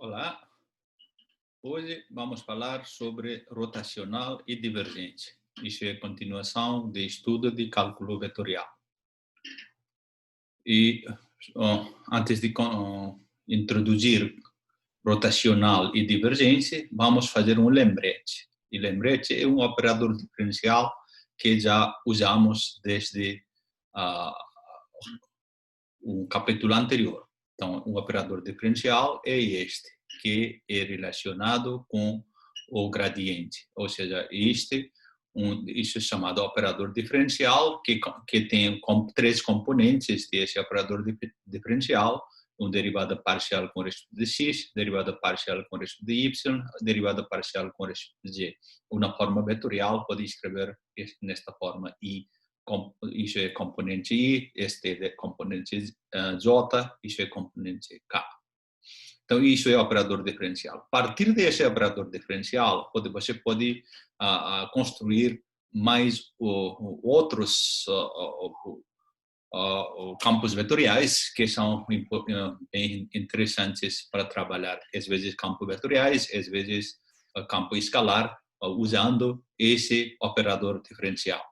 Olá, hoje vamos falar sobre rotacional e divergente. Isso é continuação de estudo de cálculo vetorial. E antes de introduzir rotacional e divergência, vamos fazer um lembrete. E lembrete é um operador diferencial que já usamos desde uh, o capítulo anterior. Então, o operador diferencial é este, que é relacionado com o gradiente. Ou seja, isso é chamado operador diferencial, que tem três componentes desse operador diferencial: uma derivada parcial com respeito de x, derivada parcial com respeito de y, derivada parcial com respeito de z. Uma forma vetorial pode escrever nesta forma: isso é componente I, este é componente J, isso é componente K. Então, isso é operador diferencial. A partir desse operador diferencial, você pode construir mais outros campos vetoriais que são bem interessantes para trabalhar. Às vezes, campos vetoriais, às vezes, campo escalar, usando esse operador diferencial.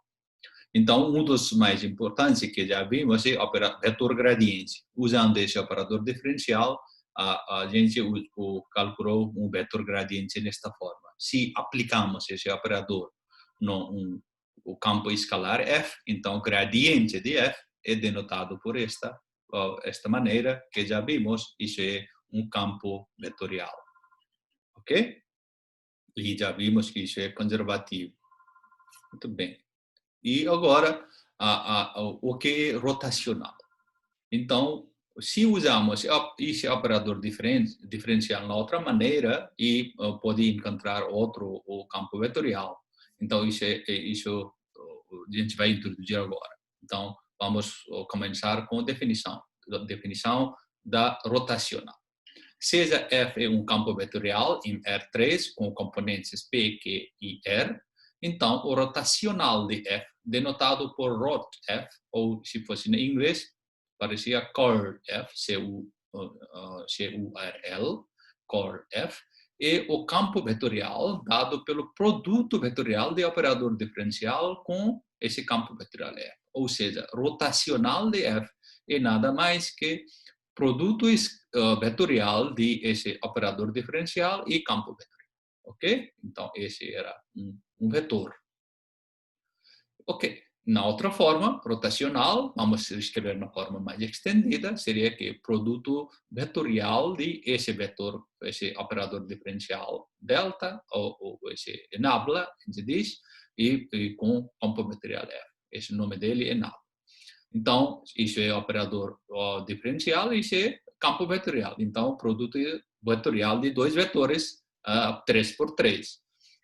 Então, um dos mais importantes que já vimos é o vetor gradiente. Usando esse operador diferencial, a gente calculou um vetor gradiente nesta forma. Se aplicamos esse operador no o campo escalar f, então o gradiente de f é denotado por esta maneira que já vimos. Isso é um campo vetorial. Ok? E já vimos que isso é conservativo. Muito bem. E agora, o que é rotacional? Então, se usamos esse operador diferencial na outra maneira, e pode encontrar outro campo vetorial. Então, isso a gente vai introduzir agora. Então, vamos começar com a definição da rotacional. Seja f é um campo vetorial em R3 com componentes P, Q e R, então o rotacional de f, denotado por rotf, ou se fosse em inglês, parecia curl f, C-U-R-L, curl f, é o campo vetorial dado pelo produto vetorial de operador diferencial com esse campo vetorial f. Ou seja, rotacional de f é nada mais que produto vetorial de esse operador diferencial e campo vetorial. Ok? Então, esse era um vetor. Ok. Na outra forma, rotacional, vamos escrever na forma mais extendida, seria que produto vetorial de esse vetor, esse operador diferencial delta, ou esse nabla, a gente diz, e com campo vetorial F. Esse nome dele é nabla. Então, isso é operador diferencial e isso é campo vetorial. Então, produto vetorial de dois vetores, 3 por 3.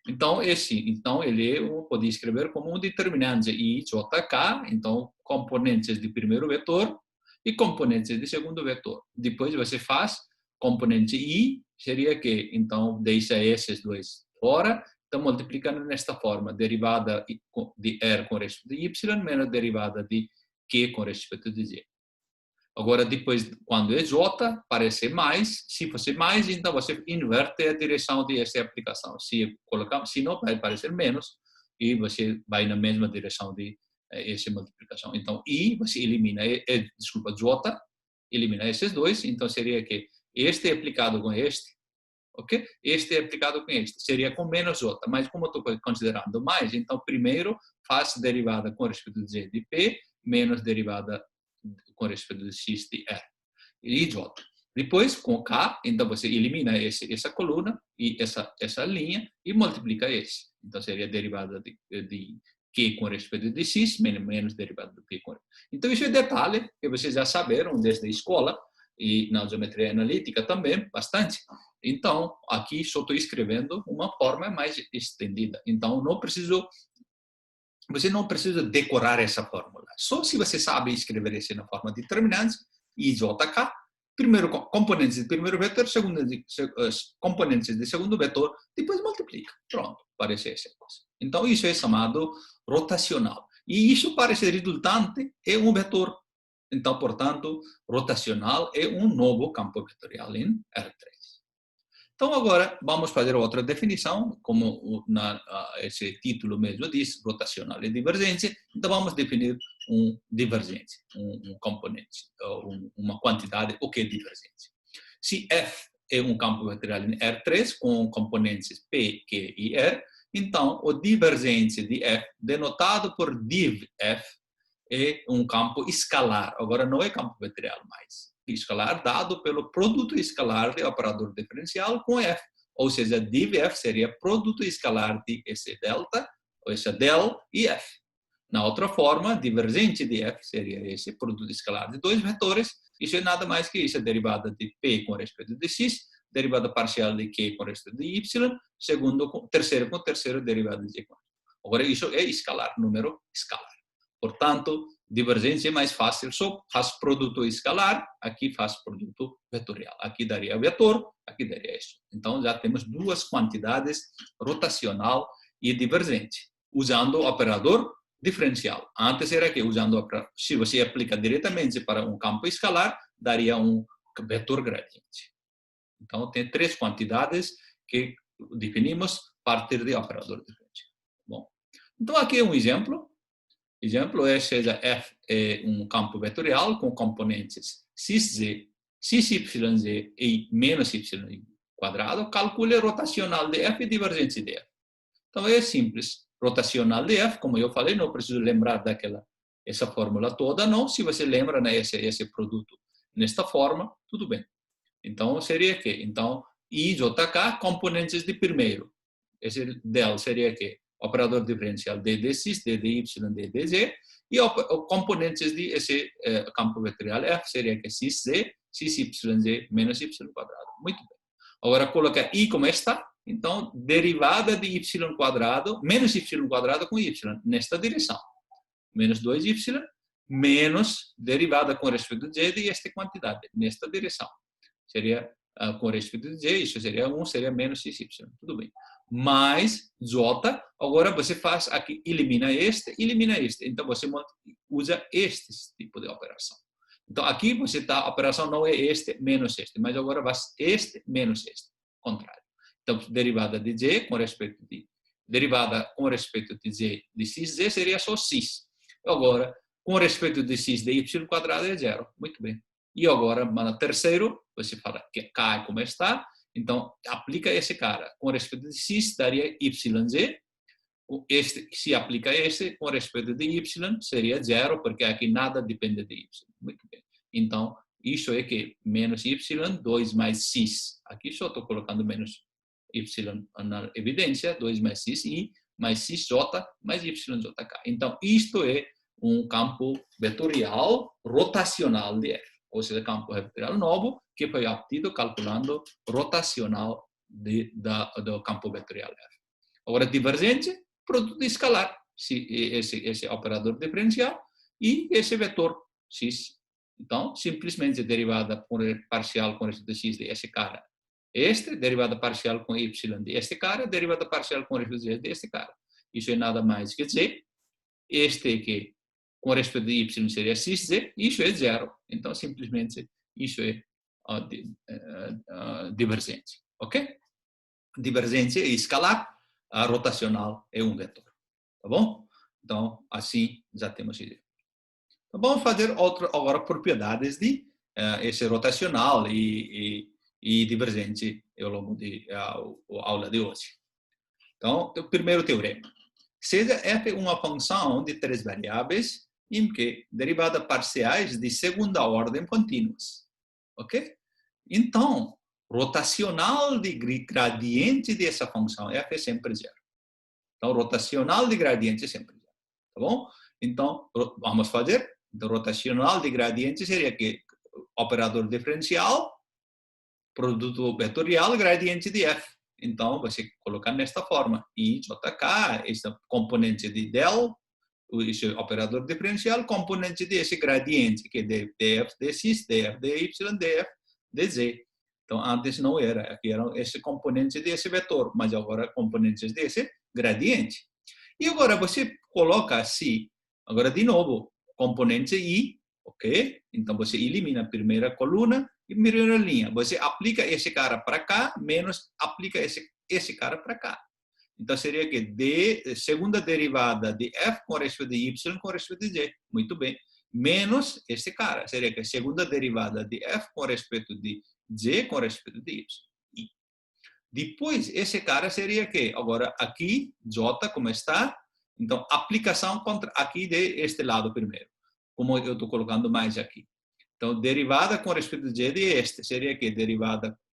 Então, ele pode escrever como um determinante I, J, K, então, componentes de primeiro vetor e componentes de segundo vetor. Depois você faz componente I, seria que, então, deixa esses dois fora, então, multiplicando nesta forma, derivada de R com respeito de Y, menos derivada de Q com respeito de Z. Agora, depois, quando é J, parece mais. Se fosse mais, então você inverte a direção dessa aplicação. Se não, vai parecer menos, e você vai na mesma direção de essa multiplicação. Então, I, você elimina, J, elimina esses dois, então seria que este é aplicado com este, ok? Este é aplicado com este, seria com menos J, mas como eu estou considerando mais, então primeiro faz derivada com respeito de Z de P, menos derivada com respeito de x de R e J. Depois, com K, então você elimina essa coluna e essa linha e multiplica esse. Então, seria derivada de Q com respeito de x, menos derivada de P com respeito. Então, isso é detalhe que vocês já saberam desde a escola e na geometria analítica também, bastante. Então, aqui só estou escrevendo uma forma mais estendida. Então, você não precisa decorar essa fórmula. Só se você sabe escrever isso na forma de determinantes, IJK, primeiro componentes de primeiro vetor, componentes de segundo vetor, depois multiplica. Pronto, parece essa coisa. Então, isso é chamado rotacional. E isso parece resultante é um vetor. Então, portanto, rotacional é um novo campo vetorial em R3. Então, agora, vamos fazer outra definição, como esse título mesmo diz, rotacional e divergente. Então, vamos definir um divergente, um componente, uma quantidade, o que é divergente. Se F é um campo vetorial em R3, com componentes P, Q e R, então, o divergente de F, denotado por div F, é um campo escalar. Agora, não é campo vetorial mais. Escalar dado pelo produto escalar de operador diferencial com F. Ou seja, div F seria produto escalar de esse delta, ou esse del e F. Na outra forma, divergente de F seria esse produto escalar de dois vetores. Isso é nada mais que isso, a derivada de P com respeito de X, derivada parcial de Q com respeito de Y, terceiro com terceiro derivada de Y. Agora, isso é escalar, número escalar. Portanto, divergência é mais fácil, só faz produto escalar, aqui faz produto vetorial. Aqui daria vetor, aqui daria isso. Então, já temos duas quantidades, rotacional e divergente, usando o operador diferencial. Antes era que, se você aplica diretamente para um campo escalar, daria um vetor gradiente. Então, tem três quantidades que definimos a partir de operador diferencial. Bom, então aqui é um exemplo. Exemplo é, seja F é um campo vetorial com componentes xz, xyz e menos y quadrado. Calcule rotacional de F e divergente de F. Então, é simples. Rotacional de F, como eu falei, não preciso lembrar essa fórmula toda, não. Se você lembra, né, esse produto nesta forma, tudo bem. Então, seria que? Então, I, J, K, componentes de primeiro. Esse del seria que? Operador diferencial d dx, d dy, d dz, e componentes de esse campo vetorial F seria que xz, xyz menos y quadrado. Muito bem. Agora, coloca I como está. Então, derivada de y quadrado, menos y quadrado com y, nesta direção. Menos 2y, menos derivada com respeito de z de esta quantidade, nesta direção. Seria com respeito de z, isso seria 1, seria menos xy. Tudo bem. Mais j, agora você faz aqui, elimina este. Então, você usa este tipo de operação. Então, aqui você está, a operação não é este menos este, mas agora vai este menos este, contrário. Então, derivada de z com respeito de z de xz seria só x. Agora, com respeito de x de y quadrado é zero. Muito bem. E agora, no terceiro, você fala que K é como está. Então, aplica esse cara. Com respeito de x, daria yz. Se aplica esse, com respeito de y, seria zero, porque aqui nada depende de y. Muito bem. Então, isso é que menos y, 2 mais x. Aqui só estou colocando menos y na evidência, 2 mais xi, mais xj, mais yjk. Então, isto é um campo vetorial rotacional de F. Ou seja, campo vetorial novo, que foi obtido calculando rotacional do campo vetorial F. Agora, divergente, produto escalar, esse operador diferencial, e esse vetor x. Então, simplesmente derivada parcial com respeito de x de esse cara. Derivada parcial com y de este cara, derivada parcial com respeito de z de este cara. Isso é nada mais que z. Este que com respeito de y seria xz, isso é zero. Então, simplesmente, isso é divergente. Ok? Divergente é escalar, a rotacional é um vetor. Tá bom? Então, assim, já temos ideia. Então, vamos fazer agora propriedades de esse rotacional e divergente ao longo da aula de hoje. Então, o primeiro teorema. Seja f uma função de três variáveis em que derivadas parciais de segunda ordem contínuas. Ok? Então, rotacional de gradiente dessa função f é sempre zero. Então, rotacional de gradiente é sempre zero. Tá bom? Então, vamos fazer. Então, rotacional de gradiente seria que operador diferencial, produto vetorial, gradiente de f. Então, você colocar nesta forma. I, J, K, esse componente de del, esse operador diferencial, componente desse gradiente, que é df dx, df dy, df dz. Então, antes não era. Aqui era esse componente desse vetor, mas agora componentes desse gradiente. E agora você coloca assim, agora de novo, componente I, ok? Então, você elimina a primeira coluna e primeira linha. Você aplica esse cara para cá, menos aplica esse cara para cá. Então, seria que segunda derivada de f com respeito de y com respeito de z. Muito bem. Menos esse cara. Seria que segunda derivada de f com respeito de z com respeito de y. Depois, esse cara seria que, agora, aqui, j, como está, então, aplicação contra aqui deste lado primeiro, como eu estou colocando mais aqui. Então, derivada com respeito de z de este, seria que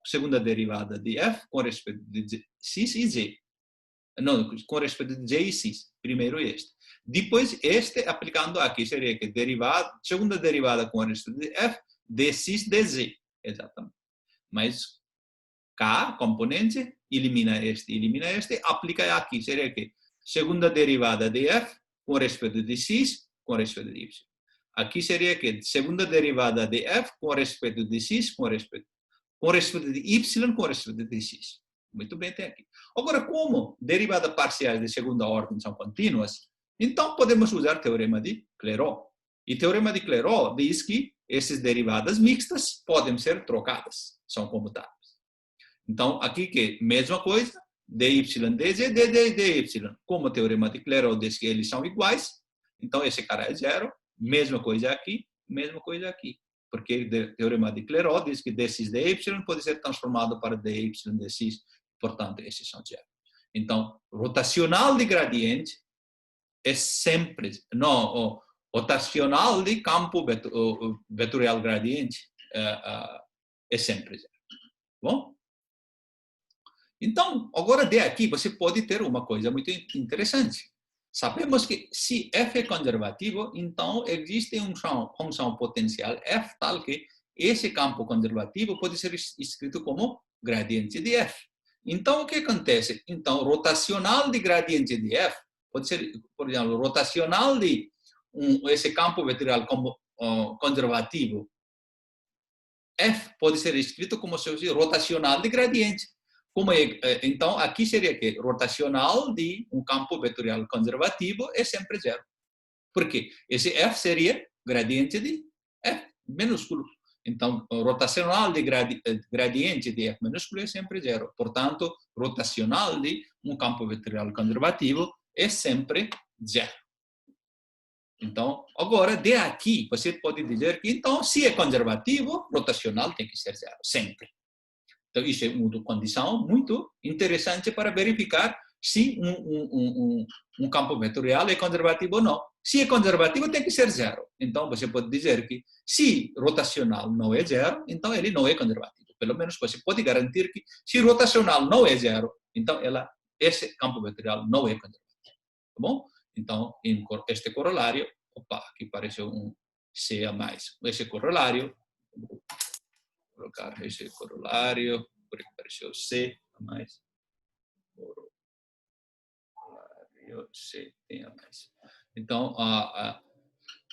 segunda derivada de f com respeito de x e z. Não, com respeito de z e x, primeiro este. Depois, este aplicando aqui, seria que segunda derivada com respeito de f de x de z, exatamente. Mas K, componente, elimina este, aplica aqui, seria que segunda derivada de f com respeito de x com respeito de y. Aqui seria que segunda derivada de f com respeito de x com respeito de y com respeito de x. Muito bem, tem aqui. Agora, como derivadas parciais de segunda ordem são contínuas, então podemos usar o teorema de Clairaut. E o teorema de Clairaut diz que essas derivadas mixtas podem ser trocadas, são comutáveis. Então, aqui que mesma coisa, dy, dz, dy. Como o teorema de Clairaut diz que eles são iguais, então esse cara é zero, mesma coisa aqui. Porque o teorema de Clairaut diz que dx dy pode ser transformado para dy dx, portanto, esses são zero. Então, rotacional de gradiente é sempre, não, rotacional de campo vetorial gradiente é sempre zero. Bom? Então, agora de aqui você pode ter uma coisa muito interessante. Sabemos que se f é conservativo, então existe uma função potencial f tal que esse campo conservativo pode ser escrito como gradiente de f. Então, o que acontece? Então, rotacional de gradiente de f pode ser, por exemplo, rotacional de esse campo vetorial como conservativo. F pode ser escrito como se fosse rotacional de gradiente. Então, aqui seria que rotacional de um campo vetorial conservativo é sempre zero. Por quê? Esse F seria gradiente de F minúsculo. Então, rotacional de gradiente de F minúsculo é sempre zero. Portanto, rotacional de um campo vetorial conservativo é sempre zero. Então, agora, de aqui, você pode dizer que, então, se é conservativo, rotacional tem que ser zero, sempre. Então, isso é uma condição muito interessante para verificar se um campo vetorial é conservativo ou não. Se é conservativo, tem que ser zero. Então, você pode dizer que se rotacional não é zero, então ele não é conservativo. Pelo menos você pode garantir que se rotacional não é zero, então esse campo vetorial não é conservativo. Tá bom? Então, este corolário, aqui apareceu um C a mais. Esse corolário, vou colocar esse corolário, porque apareceu C a mais. Corolário C tem a mais. Então,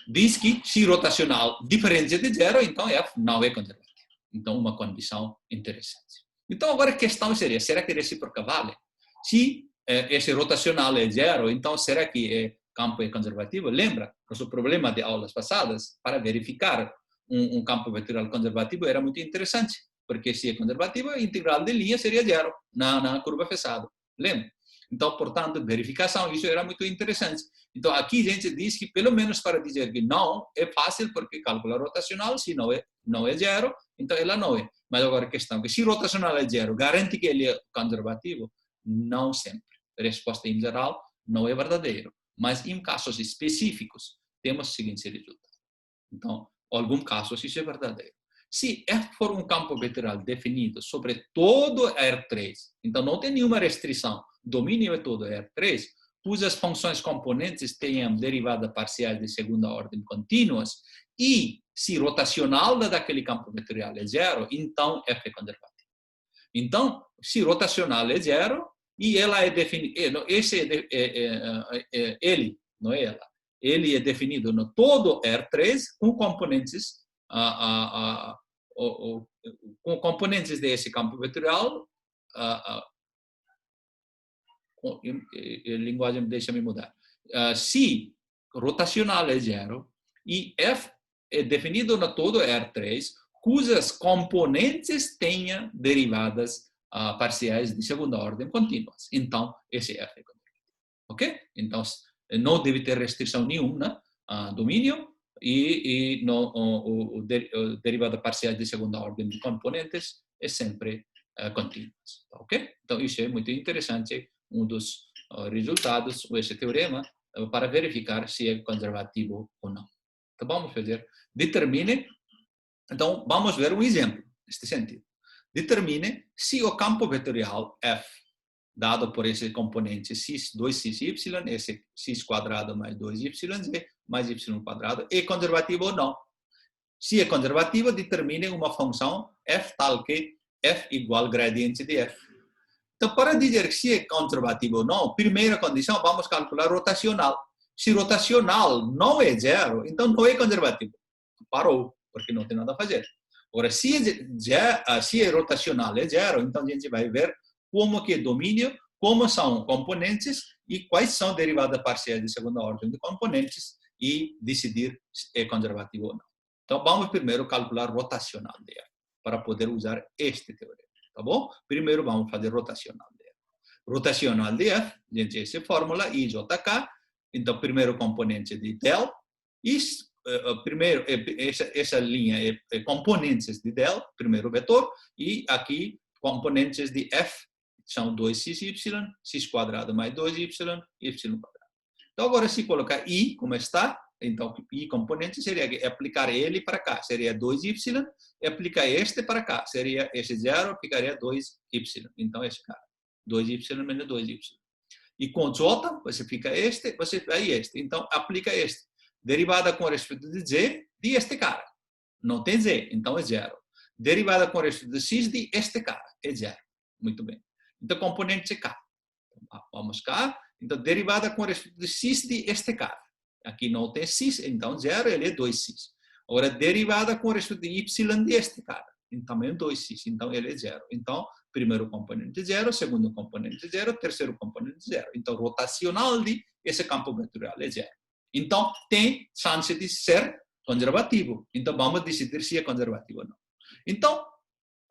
diz que se rotacional diferente de zero, então F não é conservativo. Então, uma condição interessante. Então, agora a questão seria, será que recíproca vale? Se esse rotacional é zero, então será que campo é conservativo? Lembra? Nosso problema de aulas passadas, para verificar um campo vetorial conservativo era muito interessante, porque se é conservativo, a integral de linha seria zero na curva fechada. Lembra? Então, portanto, verificação, isso era muito interessante. Então, aqui a gente diz que, pelo menos para dizer que não, é fácil, porque cálculo rotacional, se não é zero, então ela não é. Mas agora a questão é que se rotacional é zero, garante que ele é conservativo? Não sempre. A resposta em geral não é verdadeiro. Mas em casos específicos, temos o seguinte resultado. Então, em algum caso, isso é verdadeiro. Se F for um campo vetorial definido sobre todo R3, então não tem nenhuma restrição, domínio é todo R3, cujas funções componentes tenham derivadas parciais de segunda ordem contínuas, e se rotacional daquele campo vetorial é zero, então F é conservativo. Então, se rotacional é zero, e ela é definida, ele, não é ela, ele é definido no todo R3 com componentes desse campo vetorial, linguagem deixa-me mudar. Se rotacional é zero e F é definido no todo R3 cujas componentes tenham derivadas parciais de segunda ordem contínuas. Então, esse é conjugativo. Ok? Então, não deve ter restrição nenhuma domínio e não, o derivada parcial de segunda ordem de componentes é sempre contínuas. Ok? Então, isso é muito interessante, dos resultados desse teorema para verificar se é conservativo ou não. Então, vamos fazer. Determine. Então, vamos ver um exemplo neste sentido. Determine se o campo vetorial F, dado por esse componente x, 2xy, esse x quadrado mais 2yz, mais y quadrado, é conservativo ou não. Se é conservativo, determine uma função f tal que f igual gradiente de f. Então, para dizer se é conservativo ou não, primeira condição, vamos calcular rotacional. Se rotacional não é zero, então não é conservativo. Parou, porque não tem nada a fazer. Agora, se é rotacional é zero, então a gente vai ver como que é domínio, como são componentes e quais são derivadas parciais de segunda ordem de componentes e decidir se é conservativo ou não. Então, vamos primeiro calcular rotacional de F, para poder usar este teorema. Tá bom? Primeiro vamos fazer rotacional de F. Rotacional de F, gente, essa fórmula, IJK, então primeiro componente de del, e primeiro, essa linha é componentes de del, primeiro vetor, e aqui componentes de F, são 2xy, x quadrado mais 2y, y quadrado. Então agora se colocar I, como está, então I componente seria aplicar ele para cá, seria 2y, e aplicar este para cá, seria esse zero, ficaria 2y. Então esse cara, 2y menos 2y. E com J, você fica este, você vai este. Então aplica este. Derivada com respeito de z de este cara. Não tem z, então é zero. Derivada com respeito de x de este cara, é zero. Muito bem. Então, componente é k. Vamos cá. Então, derivada com respeito de x de este cara. Aqui não tem x, então zero, ele é 2x. Agora, derivada com respeito de y de este cara. Então, também é 2x, então ele é zero. Então, primeiro componente zero, segundo componente zero, terceiro componente zero. Então, rotacional de esse campo vetorial é zero. Então, tem chance de ser conservativo. Então, vamos decidir se é conservativo ou não. Então,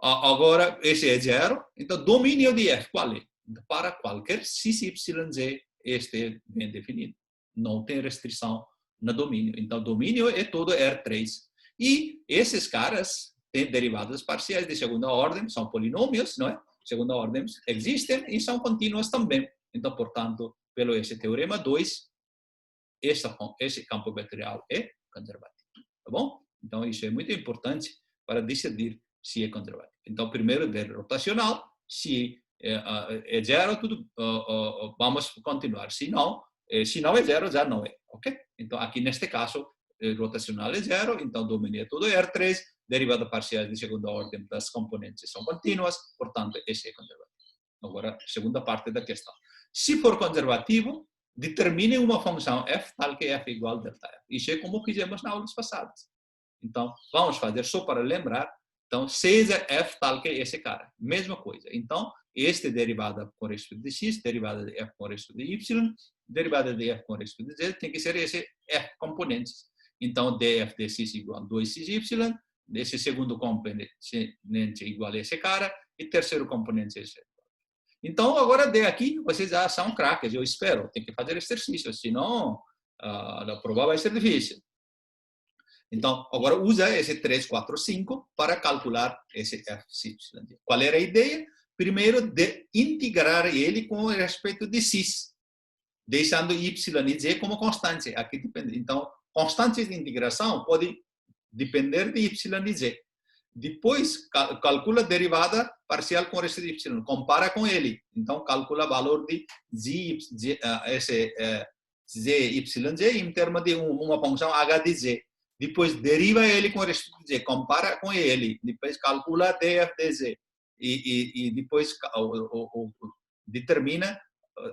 agora, esse é zero. Então, domínio de F, qual é? Para qualquer x, y, z, este é bem definido. Não tem restrição no domínio. Então, domínio é todo R3. E esses caras têm derivadas parciais de segunda ordem, são polinômios, não é? Segunda ordem existem e são contínuas também. Então, portanto, pelo esse teorema 2, esse campo vetorial é conservativo. Tá bom? Então, isso é muito importante para decidir se é conservativo. Então, primeiro, de rotacional, se é zero, tudo, vamos continuar. Se não é zero, já não é. Ok? Então, aqui neste caso, rotacional é zero, então domínio é tudo R3, derivada parcial de segunda ordem das componentes são contínuas, portanto, esse é conservativo. Agora, segunda parte da questão. Se for conservativo, determine uma função f tal que f igual a delta f. Isso é como fizemos nas aulas passadas. Então, vamos fazer só para lembrar. Então, seja f tal que esse cara. Mesma coisa. Então, este derivada com respeito de x, derivada de f com respeito de y, derivada de f com respeito de z, tem que ser esse f componentes. Então, df de x igual a 2xy, esse segundo componente igual a esse cara, e terceiro componente esse. Então, agora de aqui, vocês já são craques, eu espero. Tem que fazer exercício, senão a prova vai ser difícil. Então, agora usa esse 3, 4, 5 para calcular esse f(y). Qual era a ideia? Primeiro, de integrar ele com respeito de x, deixando y e z como constante. Aqui depende. Então, constantes de integração podem depender de y e z. Depois, calcula a derivada parcial com respeito de y, compara com ele. Então, calcula o valor de z, z em termos de uma função h de z. Depois, deriva ele com respeito de z, compara com ele. Depois, calcula df de z. E depois, determina,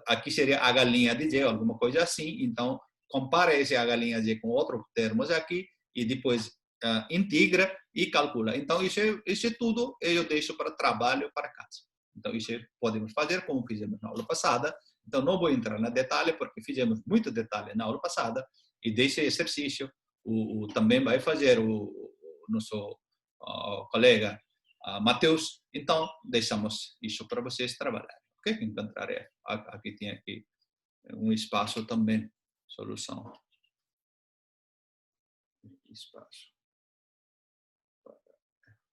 aqui seria h' de z, alguma coisa assim. Então, compara esse h' z com outros termos aqui e depois integra e calcula. Então, isso é tudo, eu deixo para trabalho, para casa. Então, isso podemos fazer como fizemos na aula passada. Então, não vou entrar no detalhe, porque fizemos muito detalhe na aula passada, e desse exercício, também vai fazer o nosso colega Matheus. Então, deixamos isso para vocês trabalhar. Ok? Encontrar aqui tem aqui um espaço também, solução. Espaço.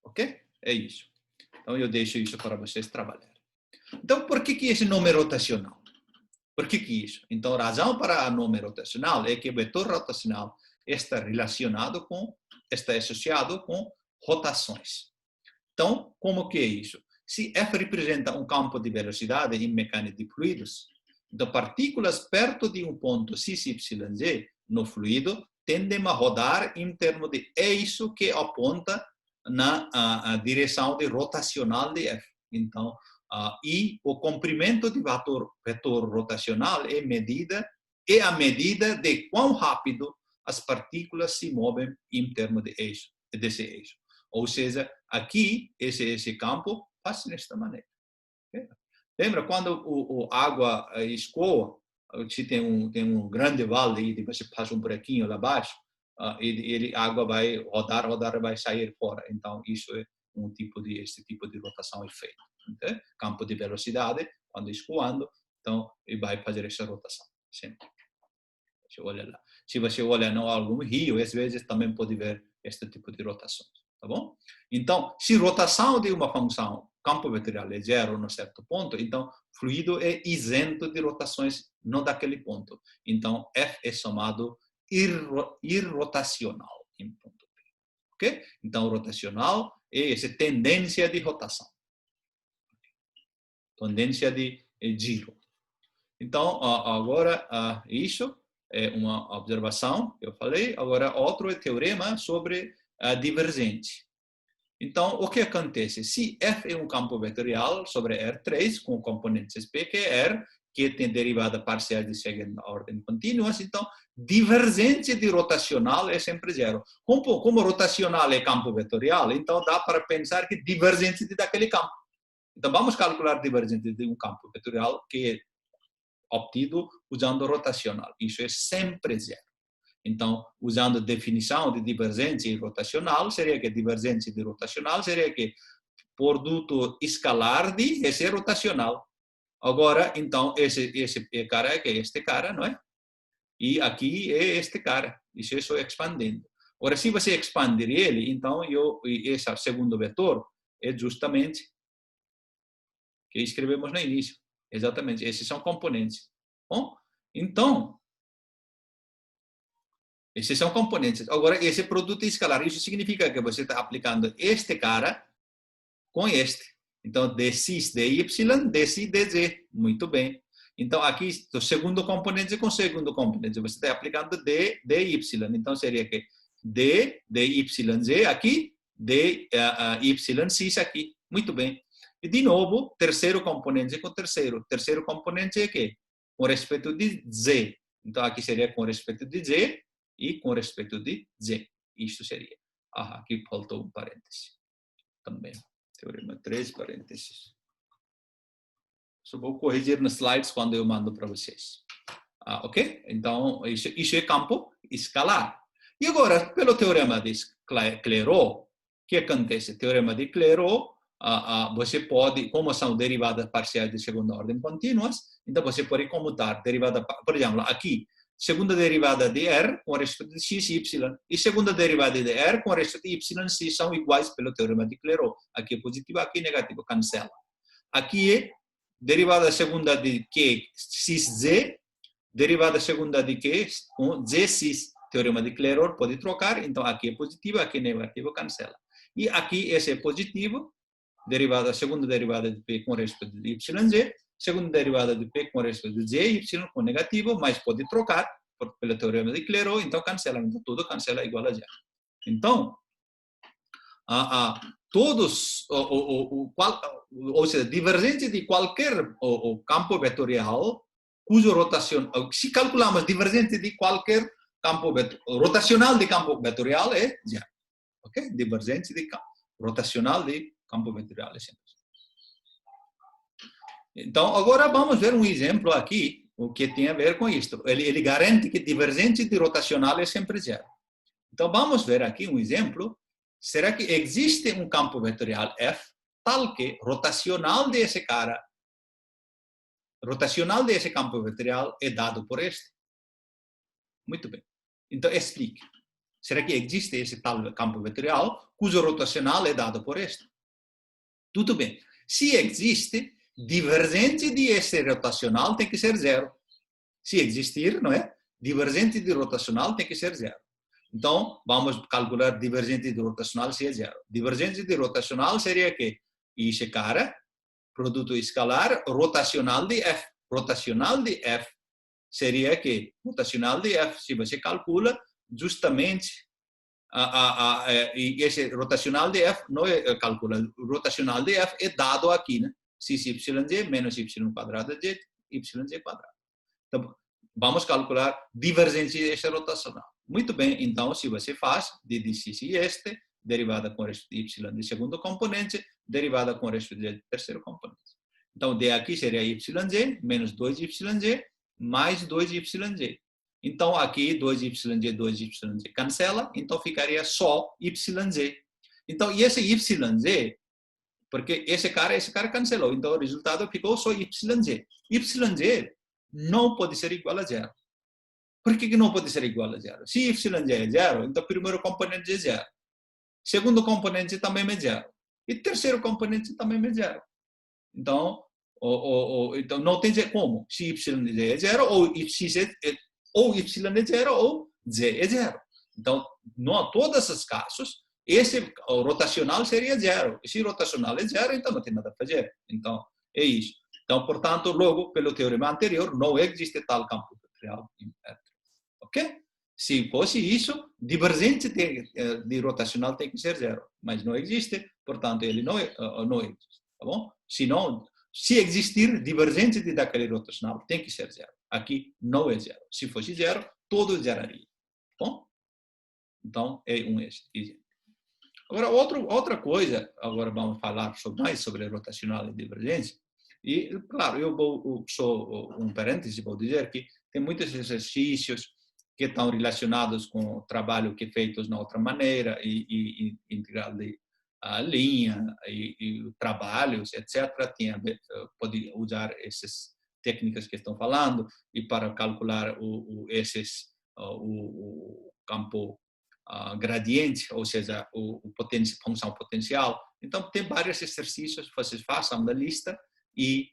Ok? É isso. Então, eu deixo isso para vocês trabalhar. Então, por que esse nome é rotacional? Por que isso? Então, a razão para o nome rotacional é que o vetor rotacional está relacionado está associado com rotações. Então, como que é isso? Se F representa um campo de velocidade em mecânica de fluidos, então partículas perto de um ponto XYZ no fluido tendem a rodar em termos de eixo que aponta na direção de rotacional de F. Então, e o comprimento de vetor rotacional é a medida de quão rápido as partículas se movem em termos de eixo, desse eixo. Ou seja, aqui, esse campo faz desta maneira. Lembra quando a água escoa, se tem um grande vale e você passa um buraquinho lá abaixo, a água vai rodar e vai sair fora. Então, isso é esse tipo de rotação é feito. Okay? Campo de velocidade, quando escoando, então, ele vai fazer essa rotação. Sempre. Você olha lá. Se você olha em algum rio, às vezes também pode ver este tipo de rotações. Tá bom? Então, se rotação de uma função, campo vetorial é zero num certo ponto, então, fluido é isento de rotações não daquele ponto. Então, F é chamado irrotacional em ponto P. Ok? Então, rotacional é essa tendência de rotação. Tendência de giro. Então, agora, isso é uma observação que eu falei. Agora, outro é teorema sobre a divergente. Então, o que acontece? Se F é um campo vetorial sobre R3, com componentes P, que é R, que tem derivada parcial de segunda ordem contínua, então, divergência de rotacional é sempre zero. Como rotacional é campo vetorial, então dá para pensar que divergência daquele campo. Então, vamos calcular a divergência de um campo vetorial que é obtido usando rotacional. Isso é sempre zero. Então, usando a definição de divergência rotacional, seria que a divergência de rotacional seria que produto escalar de esse rotacional. Agora, então, esse cara é que é este cara, não é? E aqui é este cara. Isso é só expandindo. Agora, se você expandir ele, então, esse segundo vetor é justamente que escrevemos no início. Exatamente. Esses são componentes. Bom, então, esses são componentes. Agora, esse produto escalar, isso significa que você está aplicando este cara com este. Então, dx, dy, dc, dz. Muito bem. Então, aqui, o segundo componente com o segundo componente. Você está aplicando d, dy. Então, seria que d, dyz aqui, d, yx aqui. Muito bem. E, de novo, terceiro componente com terceiro. Terceiro componente é que? Com respeito de z. Então, aqui seria com respeito de z e com respeito de z. Isso seria. Aqui faltou um parêntese. Também. Teorema 3, parênteses. Só vou corrigir nos slides quando eu mando para vocês. Ok? Então, isso é campo escalar. E agora, pelo teorema de Clairaut, o que acontece? Teorema de Clairaut, você pode, como são derivadas parciais de segunda ordem contínuas, então você pode comutar derivada, por exemplo, aqui, segunda derivada de R com respeito de x e y, e segunda derivada de R com respeito de y, se são iguais pelo teorema de Clairaut. Aqui é positivo, aqui é negativo, cancela. Aqui é derivada segunda de Q, xz, derivada segunda de Q com zx. Teorema de Clairaut pode trocar, então aqui é positivo, aqui é negativo, cancela. E aqui esse é positivo, segunda derivada de P com respeito de YZ, segunda derivada de P com respeito de Z, Y com negativo, mas pode trocar pelo teorema de Clairaut, então cancela, então tudo cancela igual a zero. Então, todos, ou seja, divergente de qualquer campo vetorial, cujo rotação, se calculamos divergente de qualquer campo rotacional de campo vetorial é zero. Ok? Divergente de campo rotacional de campo vetorial é sempre. Então, agora vamos ver um exemplo aqui, o que tem a ver com isto. Ele garante que divergente de rotacional é sempre zero. Então, vamos ver aqui um exemplo será que existe um campo vetorial F tal que rotacional desse cara, rotacional desse campo vetorial é dado por este? Muito bem. Então, explique. Será que existe esse tal campo vetorial cujo rotacional é dado por este? Tudo bem. Se existe, divergente de esse rotacional tem que ser zero. Se existir, não é? Divergente de rotacional tem que ser zero. Então, vamos calcular divergente de rotacional se é zero. Divergente de rotacional seria que esse cara, produto escalar, rotacional de F. Rotacional de F seria que rotacional de F, se você calcula, justamente, e esse rotacional de F não é calcula, o rotacional de F é dado aqui, né? XYZ menos y quadrado de yz quadrado. Então, vamos calcular divergência desse rotacional. Muito bem, então, se você faz de x e este, derivada com respeito a y de segundo componente, derivada com respeito ao terceiro componente. Então, de aqui seria yz menos 2yz mais 2yz. Então, aqui 2yz cancela, então ficaria só yz. Então, e esse yz, porque esse cara cancelou, então o resultado ficou só yz. Yz não pode ser igual a zero. Por que não pode ser igual a zero? Se yz é zero, então o primeiro componente é zero. Segundo componente também é zero. E terceiro componente também é zero. Então, então não tem como. Se y é zero, ou y é zero, ou z é zero. Então, em todos esses casos, esse rotacional seria zero. Se rotacional é zero, então não tem nada a fazer. Então, é isso. Então, portanto, logo, pelo teorema anterior, não existe tal campo vetorial em R3. Ok? Se fosse isso, divergente de rotacional tem que ser zero. Mas não existe, portanto, ele não existe. Tá bom? Se existir, divergente daquele rotacional tem que ser zero. Aqui não é zero. Se fosse zero, todo zeraria. Tá bom? Então, é um exemplo. Agora, outra coisa, agora vamos falar mais sobre rotacional e divergência. E, claro, eu só um parêntese, vou dizer que tem muitos exercícios que estão relacionados com o trabalho que é feito na outra maneira, e integral de linha, e trabalhos, etc. Pode usar essas técnicas que estão falando, e para calcular o campo gradiente, ou seja, função potencial. Então, tem vários exercícios, vocês façam da lista e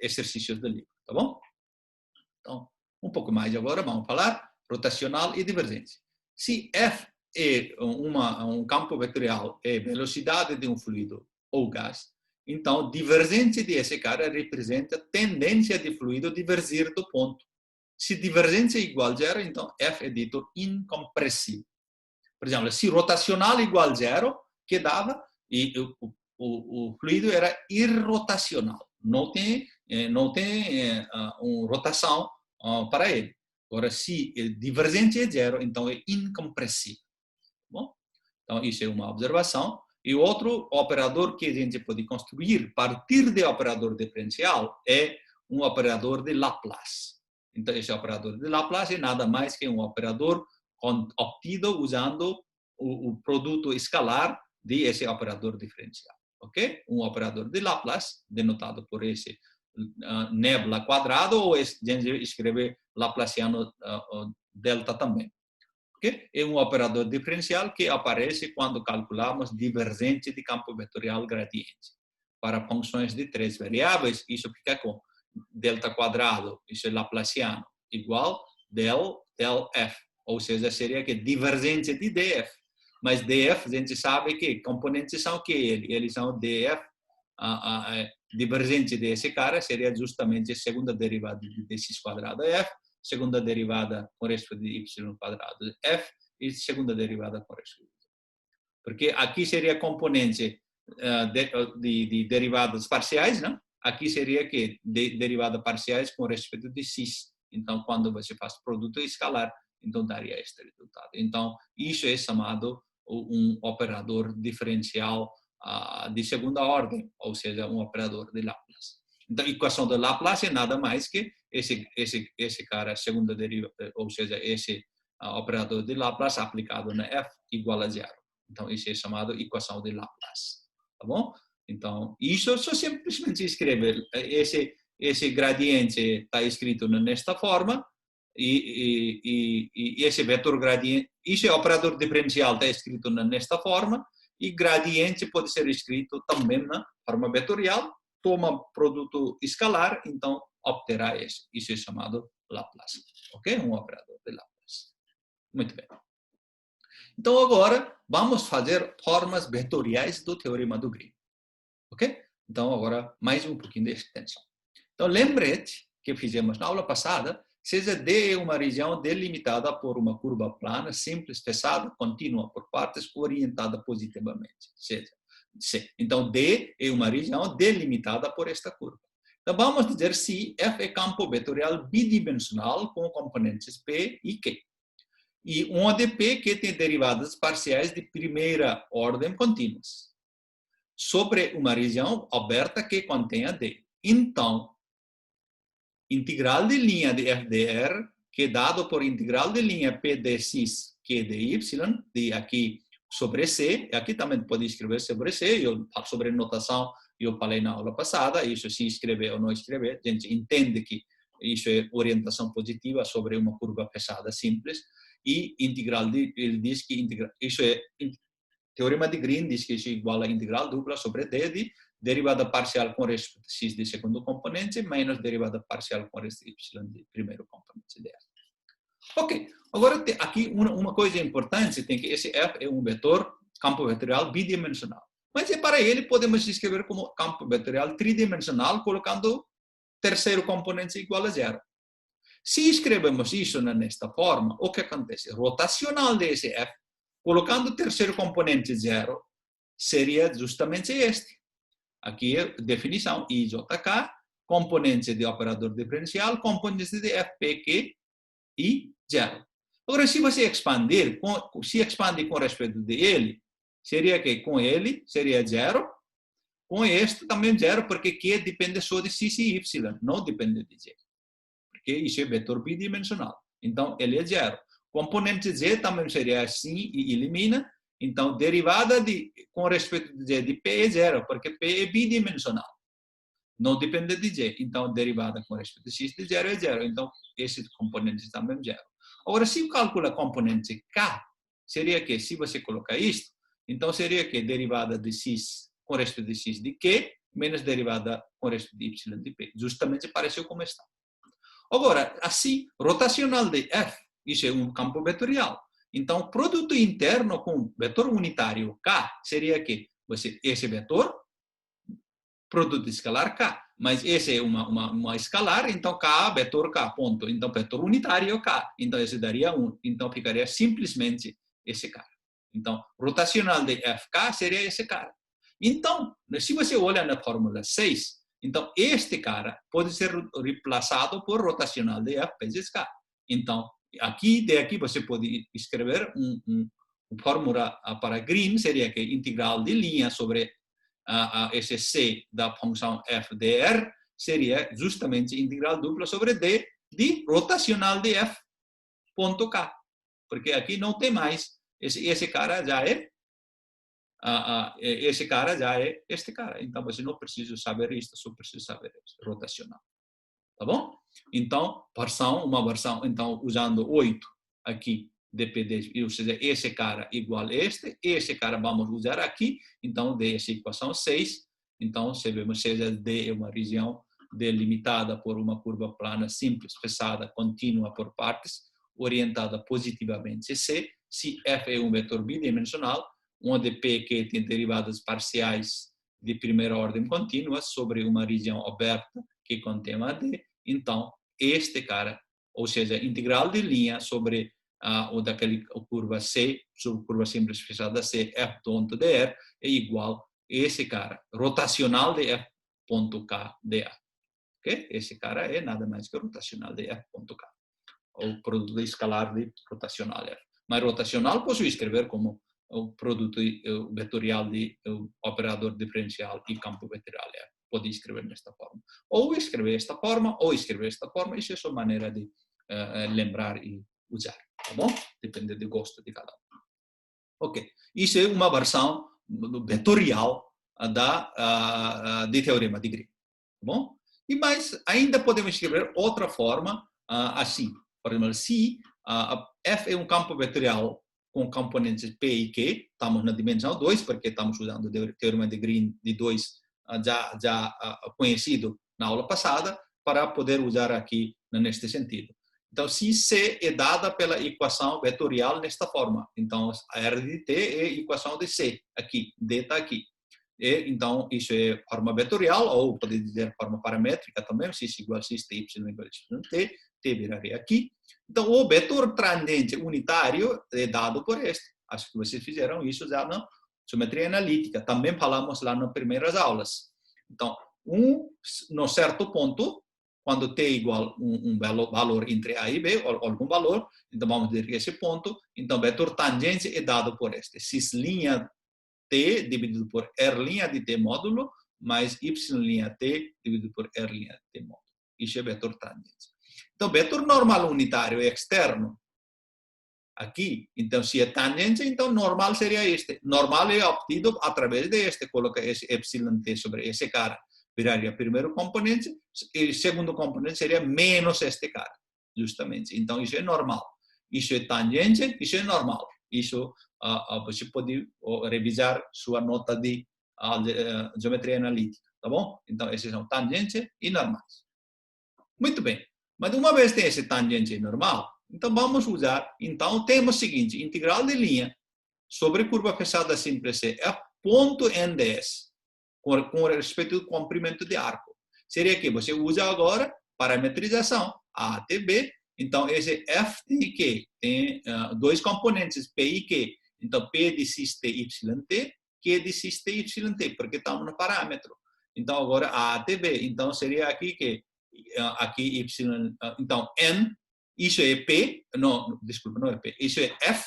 exercícios do livro, tá bom? Então, um pouco mais agora, vamos falar rotacional e divergência. Se F é um campo vetorial, é velocidade de um fluido ou gás, então, divergência desse cara representa tendência de fluido divergir do ponto. Se divergência é igual a zero, então F é dito incompressível. Por exemplo, se rotacional é igual a zero, que dava? E o fluido era irrotacional. Não tem uma rotação para ele. Agora, se divergente é zero, então é incompressível. Bom? Então, isso é uma observação. E outro operador que a gente pode construir a partir do operador diferencial é um operador de Laplace. Então, esse operador de Laplace é nada mais que um operador obtido usando o produto escalar desse operador diferencial. Ok? Um operador de Laplace, denotado por esse nebla quadrado, ou a gente escreve Laplaciano delta também. Okay? É um operador diferencial que aparece quando calculamos divergente de campo vetorial gradiente. Para funções de 3 variáveis, isso fica com delta quadrado, isso é Laplaciano, igual del f. Ou seja, seria que divergente de df. Mas df, a gente sabe que componentes são que eles são df, divergente desse cara seria justamente a segunda derivada de dx quadrado f, segunda derivada com respeito de y quadrado de f, e segunda derivada com respeito. Porque aqui seria componente de derivadas parciais, não? Aqui seria que derivada parciais com respeito de x. Então, quando você faz produto escalar, então daria este resultado. Então, isso é chamado um operador diferencial de segunda ordem, ou seja, um operador de Laplace. Então, a equação de Laplace é nada mais que esse cara segunda derivada, ou seja, esse operador de Laplace aplicado na f igual a zero. Então, isso é chamado equação de Laplace. Tá bom? Então, isso só simplesmente escrever. Esse gradiente está escrito nesta forma, e esse vetor gradiente, esse operador diferencial está escrito nesta forma, e gradiente pode ser escrito também na forma vetorial, toma produto escalar, então obterá esse. Isso é chamado Laplace. Ok? Um operador de Laplace. Muito bem. Então, agora, vamos fazer formas vetoriais do teorema do Green. Ok? Então, agora, mais um pouquinho de extensão. Então, lembrete que fizemos na aula passada, seja D é uma região delimitada por uma curva plana, simples, fechada, contínua por partes, orientada positivamente. Seja C. Então, D é uma região delimitada por esta curva. Então, vamos dizer se F é campo vetorial bidimensional com componentes P e Q. E onde P que tem derivadas parciais de primeira ordem contínuas, sobre uma região aberta que contenha D. Então, integral de linha de f de R, que é dado por integral de linha P de x, Q de y, de aqui sobre C, aqui também pode escrever sobre C, sobre notação, eu falei na aula passada, isso se escrever ou não escrever, a gente entende que isso é orientação positiva sobre uma curva fechada simples, e integral, ele diz que isso é, teorema de Green diz que isso é igual a integral dupla sobre D de derivada parcial com respeito a x de segundo componente, menos derivada parcial com respeito a y de primeiro componente de R. Ok, agora aqui uma coisa importante, tem que esse F é um vetor, campo vetorial bidimensional. Mas para ele podemos escrever como campo vetorial tridimensional, colocando terceiro componente igual a zero. Se escrevemos isso nesta forma, o que acontece? Rotacional desse F, colocando o terceiro componente zero, seria justamente este. Aqui é definição IJK, componente de operador diferencial, componente de FPQ e zero. Agora, se você expandir, se expande com respeito de ele, seria que com ele seria zero, com este também zero, porque Q depende só de x e y, não depende de z. Porque isso é vetor bidimensional. Então, ele é zero. Componente z também seria assim e elimina. Então, derivada com respeito de z de P é zero, porque P é bidimensional. Não depende de z. Então, derivada com respeito de x de zero é zero. Então, esse componente também é zero. Agora, se eu calcular componente k, seria que, se você colocar isto, então seria que derivada de x com respeito de x de q, menos derivada com respeito de y de p. Justamente pareceu como está. Agora, assim, rotacional de f, isso é um campo vetorial. Então, produto interno com vetor unitário k seria que esse vetor, produto escalar k, mas esse é uma escalar, então k, vetor k, ponto. Então, vetor unitário k. Então, esse daria 1. Então, ficaria simplesmente esse cara. Então, rotacional de fk seria esse cara. Então, se você olha na fórmula 6, então, este cara pode ser reemplaçado por rotacional de f vezes k. Então, aqui você pode escrever uma fórmula para Green, seria que integral de linha sobre esse c da função f de R seria justamente integral dupla sobre d de rotacional de f ponto k. Porque aqui não tem mais. Esse cara já é esse cara já é este cara. Então, você não precisa saber isso, só precisa saber isso, rotacional. Tá bom? Então, uma versão, então, usando 8 aqui, dpd, ou seja, esse cara igual a esse cara vamos usar aqui, então, dessa equação 6, então, sabemos seja D é uma região delimitada por uma curva plana simples, fechada, contínua por partes, orientada positivamente C, se F é um vetor bidimensional, onde P que tem derivadas parciais de primeira ordem contínuas sobre uma região aberta que contém a D, então este cara, ou seja, integral de linha sobre ou daquela curva C, sobre curva simples fechada C, F ponto dr, é igual a esse cara, rotacional de F ponto K dA. Okay? Esse cara é nada mais que rotacional de F ponto K, ou produto escalar de rotacional F. Mas rotacional posso escrever como o produto vetorial de operador diferencial e campo vetorial. Pode escrever nesta forma. Ou escrever esta forma, ou escrever esta forma. Isso é só maneira de lembrar e usar. Tá bom? Depende do gosto de cada um. Ok. Isso é uma versão vetorial de teorema de Green. Tá bom? E mais, ainda podemos escrever outra forma assim. Por exemplo, se F é um campo vetorial com componentes P e Q, estamos na dimensão 2, porque estamos usando o teorema de Green de 2 já conhecido na aula passada, para poder usar aqui neste sentido. Então, se C é dada pela equação vetorial nesta forma, então a R de T é a equação de C, aqui, D está aqui. E, então, isso é forma vetorial, ou pode dizer forma paramétrica também, x igual a x, t y igual a y, t viraria aqui. Então, o vetor tangente unitário é dado por este. Acho que vocês fizeram isso já na geometria analítica. Também falamos lá nas primeiras aulas. Então, no certo ponto, quando t é igual um valor entre a e b, ou algum valor, então vamos dizer que esse ponto, então, vetor tangente é dado por este. Cislinha T dividido por R' de T módulo, mais Y' T dividido por R' de T módulo. Isso é vetor tangente. Então, vetor normal unitário é externo. Aqui, então, se é tangente, então normal seria este. Normal é obtido através de este. Coloca esse εt sobre esse cara. Viraria primeiro componente, e segundo componente seria menos este cara, justamente. Então, isso é normal. Isso é tangente, isso é normal. Isso você pode revisar sua nota de geometria analítica, tá bom? Então, esses são tangente e normais. Muito bem. Mas uma vez tem esse tangente normal, então vamos usar, então temos o seguinte, integral de linha sobre curva fechada simples C, F ponto NDS, com respeito ao comprimento de arco. Seria que você usa agora parametrização, A até B, então esse F tem Q, tem dois componentes, P e Q. Então, P de cis T, Y, T, Q de cis T, Y, T, porque estamos no parâmetro. Então, agora A até B. Então, seria aqui que aqui Y, então N, isso é P, não, desculpa, não é P, isso é F,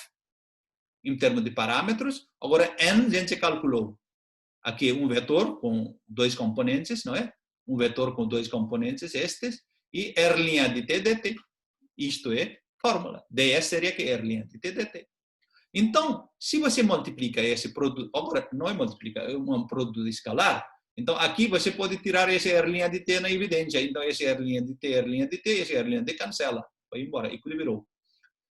em termos de parâmetros. Agora N a gente calculou. Aqui é um vetor com dois componentes, não é? Um vetor com dois componentes, estes, e R' de T dt. Isto é fórmula. ds seria que R' de T dt. Então, se você multiplica esse produto, agora não é multiplicar, é um produto escalar. Então, aqui você pode tirar esse R' de T na evidência. Então, esse R' de T, R' de T, esse R' de T cancela. Vai embora, equilibrou.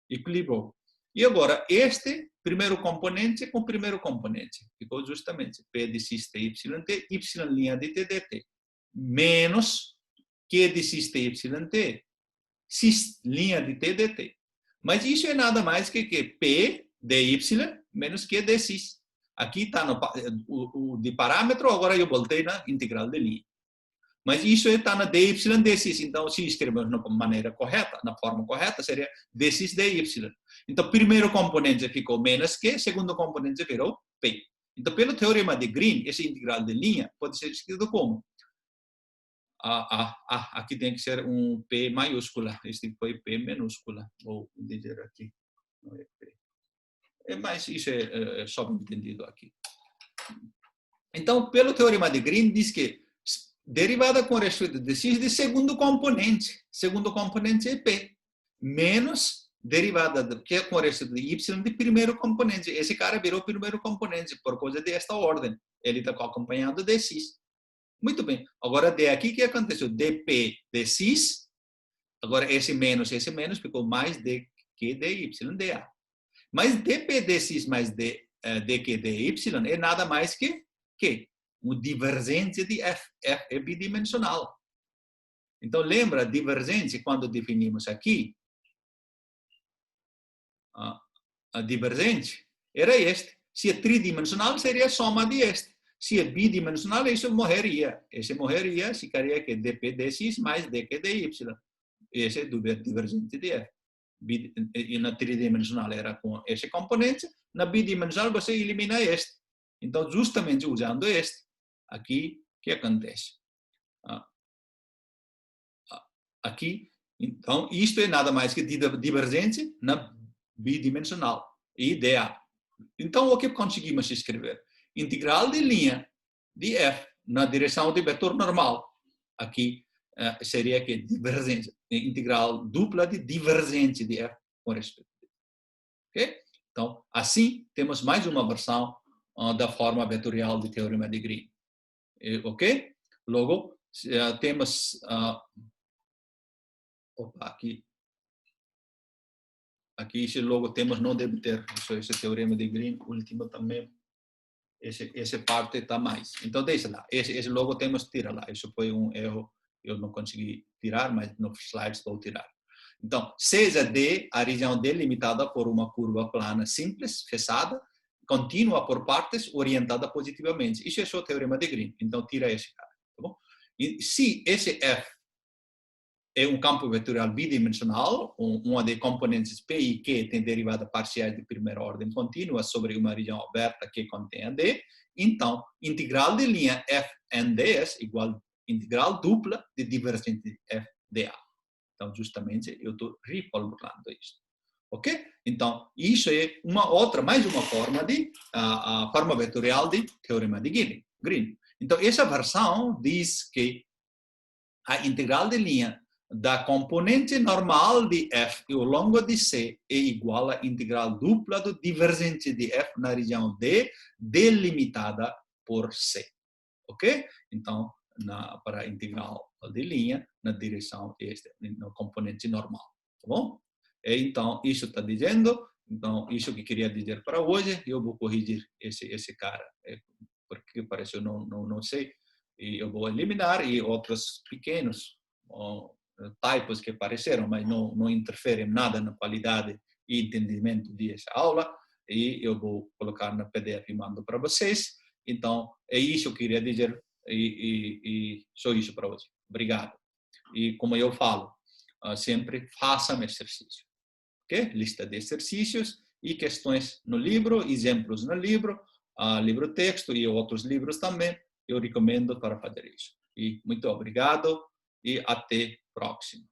Equilibrou. E agora, este primeiro componente com primeiro componente. Ficou justamente P de cis T, Y, T, Y' de T dt. Menos Q de cis T, Y, T, cis' de T dt. Mas isso é nada mais que P dy menos Q de cis. Aqui está o de parâmetro, agora eu voltei na integral de linha. Mas isso está na dy dx. Então, se escrevemos na maneira correta, na forma correta, seria dx dy. Então, primeiro componente ficou menos Q, segundo componente virou P. Então, pelo teorema de Green, esse integral de linha pode ser escrito como? Aqui tem que ser um P maiúscula. Este foi P minúscula. Vou dizer aqui. Não é P. Mas isso é subentendido aqui. Então, pelo teorema de Green, diz que derivada com respeito de x de segundo componente é P, menos derivada que é com respeito de y de primeiro componente. Esse cara virou primeiro componente por causa desta ordem. Ele está acompanhando de x. Muito bem. Agora, de aqui que aconteceu? dp de x, agora esse menos ficou mais d que dy, dA. Mas dp de x mais dq dy é nada mais que uma divergência de f. F é bidimensional. Então, lembra, divergência, quando definimos aqui, a divergente era este. Se é tridimensional, seria a soma de este. Se é bidimensional, isso morreria. Esse morreria, ficaria que dp dx mais dq dy. Esse é divergente de f. E na tridimensional era com esse componente. Na bidimensional, você elimina este. Então, justamente usando este, aqui, o que acontece? Aqui, então, isto é nada mais que divergente na bidimensional, IDA. Então, o que conseguimos escrever? Integral de linha de f na direção de vetor normal. Aqui seria que divergência, integral dupla de divergente de f com respeito. Okay? Então, assim, temos mais uma versão da forma vetorial do teorema de Green. Ok? Logo, temos... aqui esse logo temos, não deve ter esse teorema de Green, último também, essa parte está mais. Então, deixa lá, esse logo temos, tira lá, isso foi um erro, eu não consegui tirar, mas nos slides vou tirar. Então, seja D, a região delimitada por uma curva plana simples, fechada, contínua por partes, orientada positivamente. Isso é o teorema de Green, então tira esse cara. Tá bom? E se esse F é um campo vetorial bidimensional, uma de componentes P e Q tem derivada parciais de primeira ordem contínua sobre uma região aberta que contém D, então, integral de linha F n ds igual a integral dupla de divergente F dA. Então, justamente, eu estou reformulando isso. Ok? Então, isso é mais uma forma de forma vetorial de teorema de Green. Então, essa versão diz que a integral de linha da componente normal de F ao longo de C é igual à integral dupla do divergente de F na região D, delimitada por C. Ok? Então, para a integral de linha na direção no componente normal. Tá bom? Então, isso está dizendo, então, isso que queria dizer para hoje, eu vou corrigir esse cara, porque parece eu não sei, e eu vou eliminar, e outros pequenos typos que apareceram, mas não interferem nada na qualidade e entendimento dessa aula, e eu vou colocar na PDF e mando para vocês. Então, é isso que eu queria dizer, e só isso para hoje. Obrigado. E como eu falo, sempre façam exercício. Ok? Lista de exercícios e questões no livro, exemplos no livro, livro texto e outros livros também. Eu recomendo para fazer isso. E muito obrigado e até próximo.